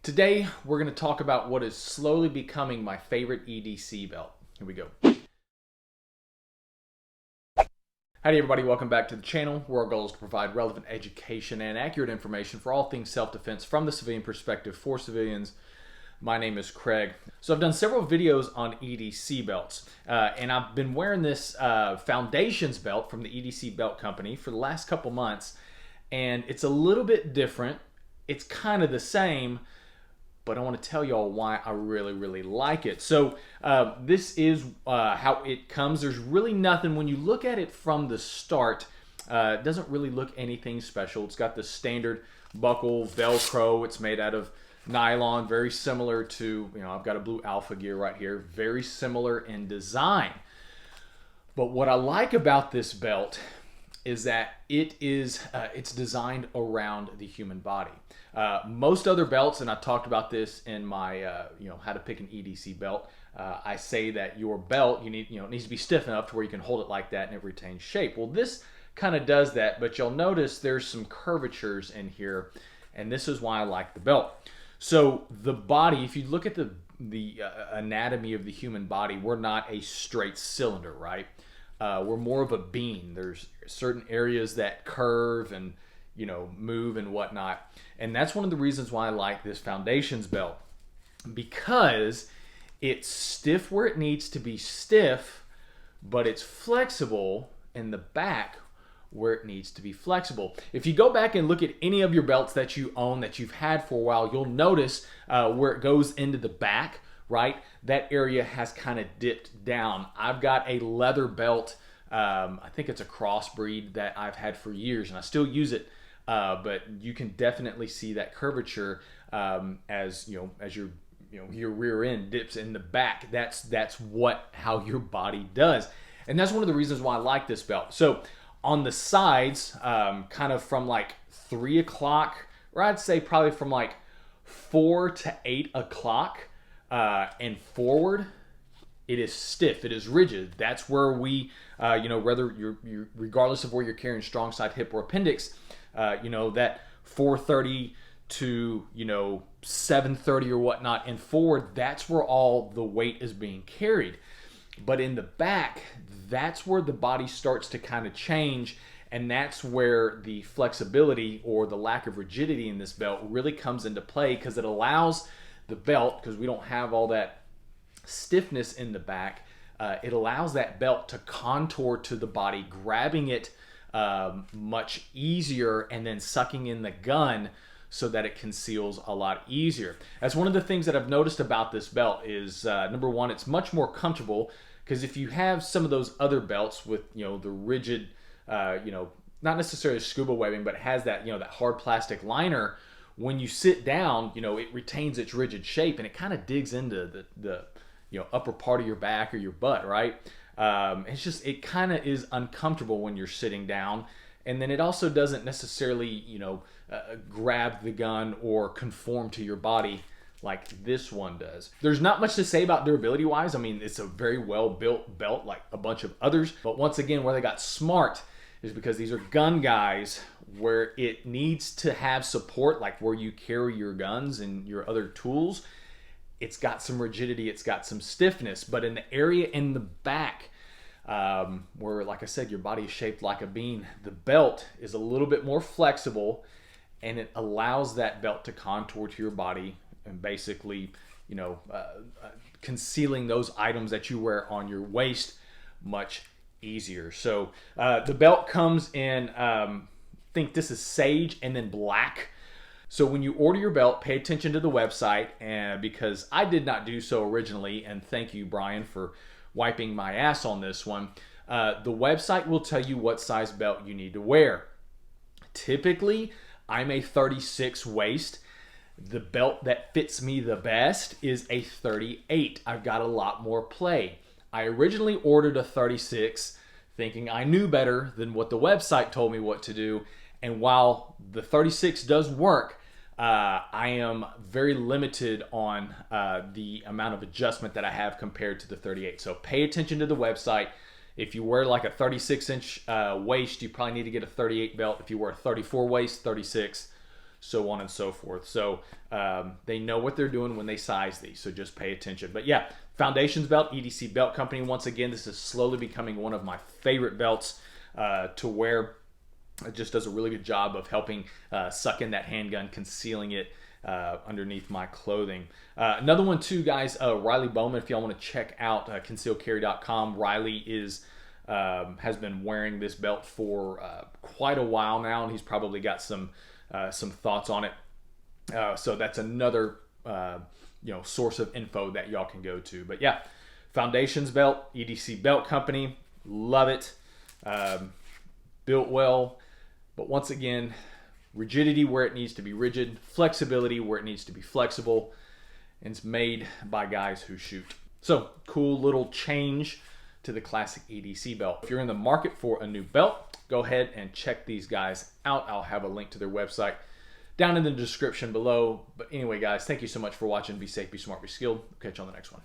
Today, we're going to talk about what is slowly becoming my favorite EDC belt. Here we go. Howdy everybody, welcome back to the channel where our goal is to provide relevant education and accurate information for all things self-defense from the civilian perspective for civilians. My name is Craig. So I've done several videos on EDC belts and I've been wearing this Foundations belt from the EDC belt company for the last couple months, and it's a little bit different. It's kind of the same, but I want to tell y'all why I really like it. So this is how it comes. There's really nothing, when you look at it from the start, it doesn't really look anything special. It's got the standard buckle, velcro. It's made out of nylon, very similar to, I've got a blue Alpha gear right here, very similar in design. But what I like about this belt is that it's designed around the human body. Most other belts, and I talked about this in my how to pick an EDC belt, I say that your belt, it needs to be stiff enough to where you can hold it like that and it retains shape. Well, this kind of does that, but you'll notice there's some curvatures in here, and this is why I like the belt. So the body, if you look at the anatomy of the human body, we're not a straight cylinder, right? We're more of a bean. There's certain areas that curve and move and whatnot, and that's one of the reasons why I like this Foundations belt, because it's stiff where it needs to be stiff, but it's flexible in the back where it needs to be flexible. If you go back and look at any of your belts that you own, that you've had for a while, you'll notice where it goes into the back, right? That area has kind of dipped down. I've got a leather belt. I think it's a crossbreed that I've had for years, and I still use it. But you can definitely see that curvature as your rear end dips in the back. That's how your body does, and that's one of the reasons why I like this belt. So on the sides, kind of from like 3 o'clock, or I'd say probably from like 4 to 8 o'clock and forward, it is stiff, it is rigid. That's where we, whether you're regardless of where you're carrying strong side, hip, or appendix, that 4:30 to 7:30 or whatnot and forward, that's where all the weight is being carried. But in the back, that's where the body starts to kind of change, and that's where the flexibility or the lack of rigidity in this belt really comes into play, because it allows the belt, because we don't have all that stiffness in the back, it allows that belt to contour to the body, grabbing it much easier and then sucking in the gun so that it conceals a lot easier. That's one of the things that I've noticed about this belt is, number one, it's much more comfortable, because if you have some of those other belts with, the rigid, not necessarily scuba webbing, but it has that, that hard plastic liner, when you sit down, it retains its rigid shape and it kind of digs into the upper part of your back or your butt, right? It kind of is uncomfortable when you're sitting down. And then it also doesn't necessarily, grab the gun or conform to your body like this one does. There's not much to say about durability wise. I mean, it's a very well built belt like a bunch of others. But once again, where they got smart is because these are gun guys, where it needs to have support, like where you carry your guns and your other tools. It's got some rigidity, it's got some stiffness, but in the area in the back, where, like I said, your body is shaped like a bean, the belt is a little bit more flexible, and it allows that belt to contour to your body and basically, concealing those items that you wear on your waist much easier. So the belt comes in, I think this is sage and then black. So when you order your belt, pay attention to the website, and because I did not do so originally, and thank you, Brian, for wiping my ass on this one, the website will tell you what size belt you need to wear. Typically, I'm a 36 waist. The belt that fits me the best is a 38. I've got a lot more play. I originally ordered a 36 thinking I knew better than what the website told me what to do. And while the 36 does work, I am very limited on the amount of adjustment that I have compared to the 38. So pay attention to the website. If you wear like a 36-inch waist, you probably need to get a 38 belt. If you wear a 34 waist, 36. so on and so forth. So they know what they're doing when they size these, so just pay attention. But yeah, Foundations belt, EDC Belt Company. Once again, this is slowly becoming one of my favorite belts to wear. It just does a really good job of helping suck in that handgun, concealing it underneath my clothing. Another one too, guys, Riley Bowman, if y'all want to check out concealcarry.com. Riley has been wearing this belt for quite a while now, and he's probably got some thoughts on it. So that's another source of info that y'all can go to. But yeah, Foundations belt, EDC Belt Company, love it. Built well, but once again, rigidity where it needs to be rigid, flexibility where it needs to be flexible, and it's made by guys who shoot. So cool little change to the classic EDC belt. If you're in the market for a new belt, go ahead and check these guys out. I'll have a link to their website down in the description below. But anyway, guys, thank you so much for watching. Be safe, be smart, be skilled. Catch you on the next one.